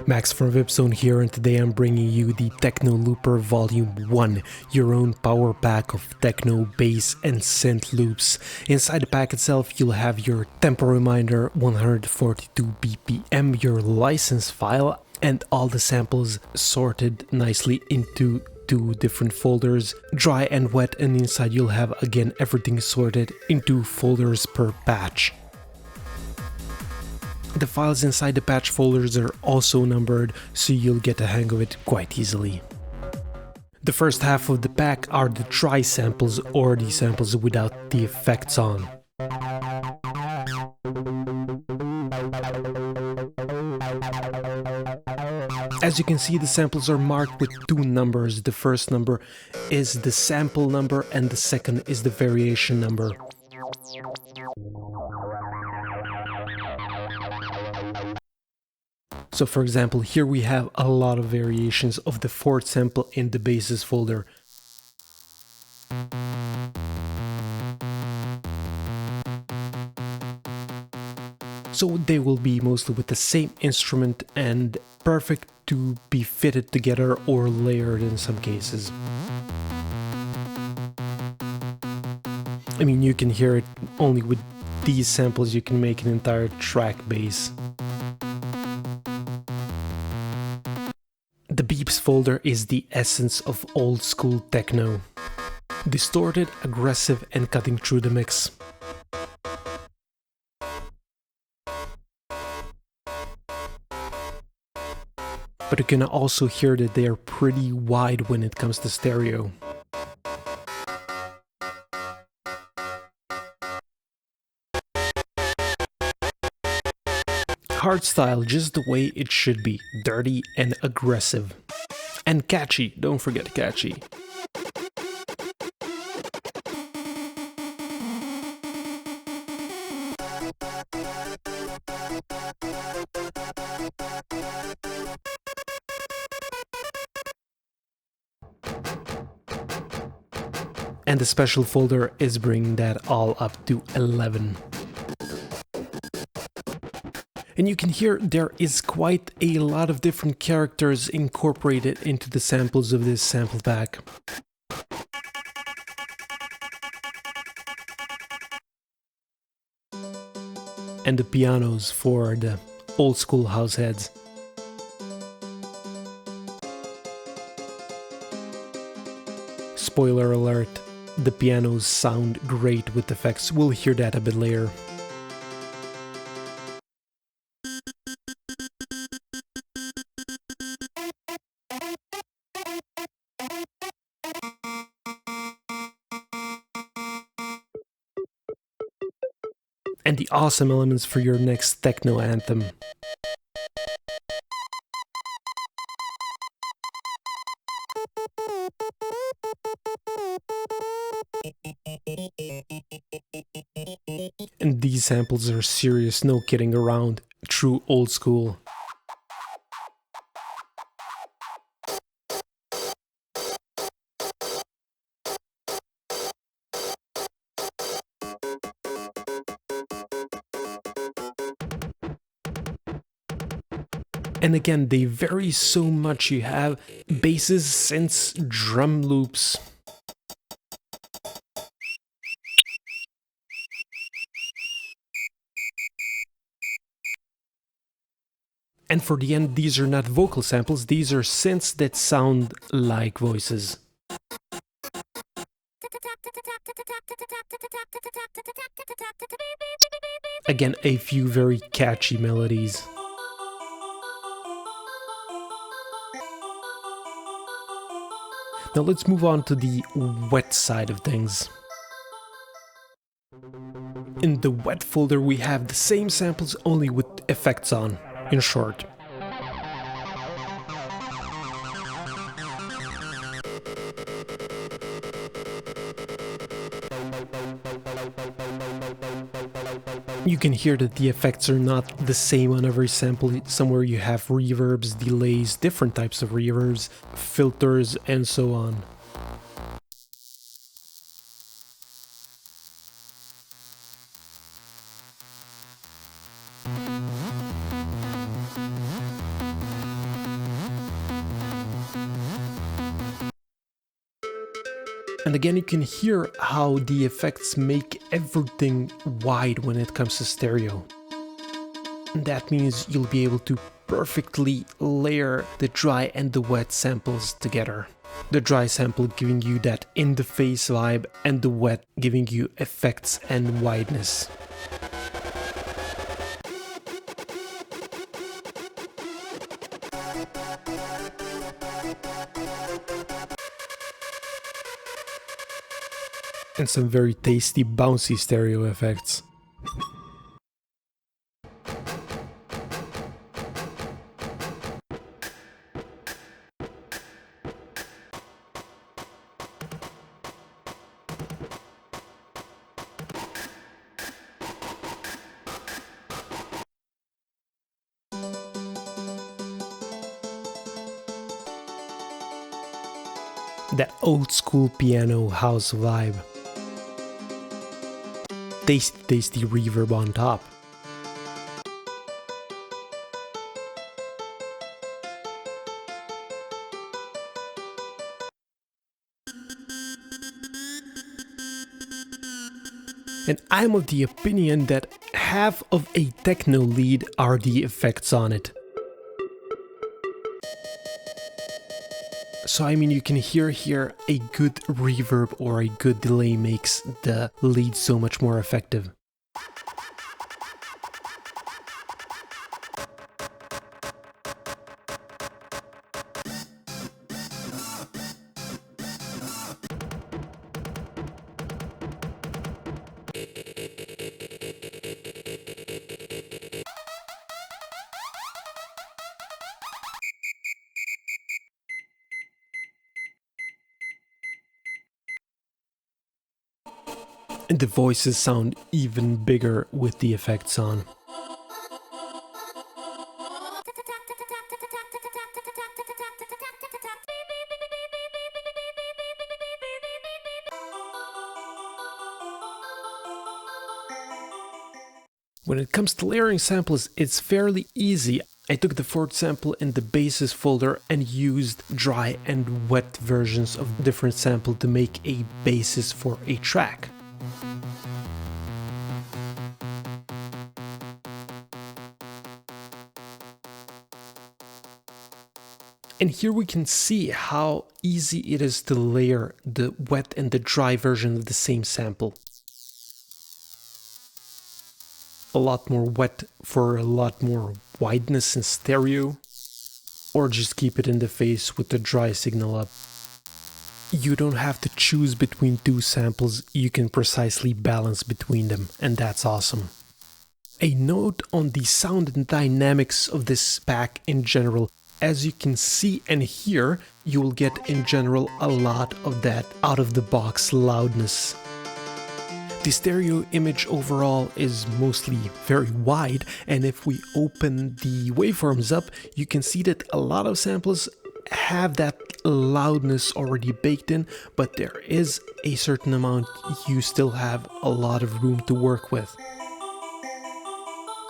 Max from VIPZONE here, and today I'm bringing you the Technolooper Volume 1, your own power pack of techno, bass and synth loops. Inside the pack itself you'll have your tempo reminder, 142 BPM, your license file, and all the samples sorted nicely into two different folders, dry and wet, and inside you'll have again everything sorted into folders per patch. The files inside the patch folders are also numbered, so you'll get the hang of it quite easily. The first half of the pack are the dry samples, or the samples without the effects on. As you can see, the samples are marked with two numbers. The first number is the sample number and the second is the variation number. So for example, here we have a lot of variations of the fourth sample in the basis folder. So they will be mostly with the same instrument and perfect to be fitted together or layered in some cases. I mean, you can hear it only with these samples, you can make an entire track base. The beeps folder is the essence of old school techno. Distorted, aggressive and cutting through the mix. But you can also hear that they are pretty wide when it comes to stereo. Hardstyle, just the way it should be, dirty and aggressive. And catchy, don't forget catchy. And the special folder is bringing that all up to 11. And you can hear there is quite a lot of different characters incorporated into the samples of this sample pack. And the pianos for the old school house heads. Spoiler alert, the pianos sound great with effects, we'll hear that a bit later. And the awesome elements for your next techno anthem. And these samples are serious, no kidding around, true old school. And again, they vary so much. You have basses, synths, drum loops. And for the end, these are not vocal samples, these are synths that sound like voices. Again, a few very catchy melodies. Now let's move on to the wet side of things. In the wet folder we have the same samples, only with effects on, in short. You can hear that the effects are not the same on every sample. Somewhere you have reverbs, delays, different types of reverbs, filters, and so on. And again, you can hear how the effects make everything wide when it comes to stereo. And that means you'll be able to perfectly layer the dry and the wet samples together. The dry sample giving you that in-the-face vibe and the wet giving you effects and wideness. And some very tasty bouncy stereo effects. That old school piano house vibe. Tasty reverb on top. And I'm of the opinion that half of a techno lead are the effects on it. So I mean, you can hear here a good reverb or a good delay makes the lead so much more effective. And the voices sound even bigger with the effects on. When it comes to layering samples, it's fairly easy. I took the fourth sample in the basis folder and used dry and wet versions of different samples to make a basis for a track. And here we can see how easy it is to layer the wet and the dry version of the same sample. A lot more wet for a lot more wideness in stereo, or just keep it in the face with the dry signal up. You don't have to choose between two samples, you can precisely balance between them, and that's awesome. A note on the sound and dynamics of this pack in general. As you can see and hear, you will get in general a lot of that out-of-the-box loudness. The stereo image overall is mostly very wide, and if we open the waveforms up, you can see that a lot of samples have that loudness already baked in, but there is a certain amount you still have a lot of room to work with.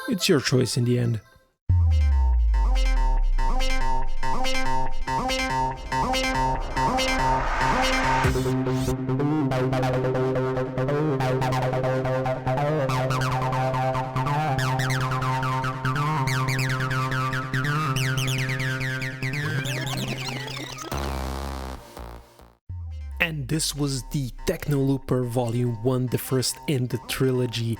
It's your choice in the end. And this was the Technolooper Volume 1, the first in the trilogy.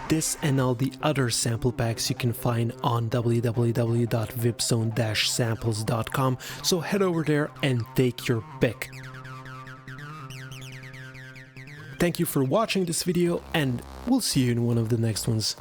This and all the other sample packs you can find on www.vipzone-samples.com, so head over there and take your pick. Thank you for watching this video, and we'll see you in one of the next ones.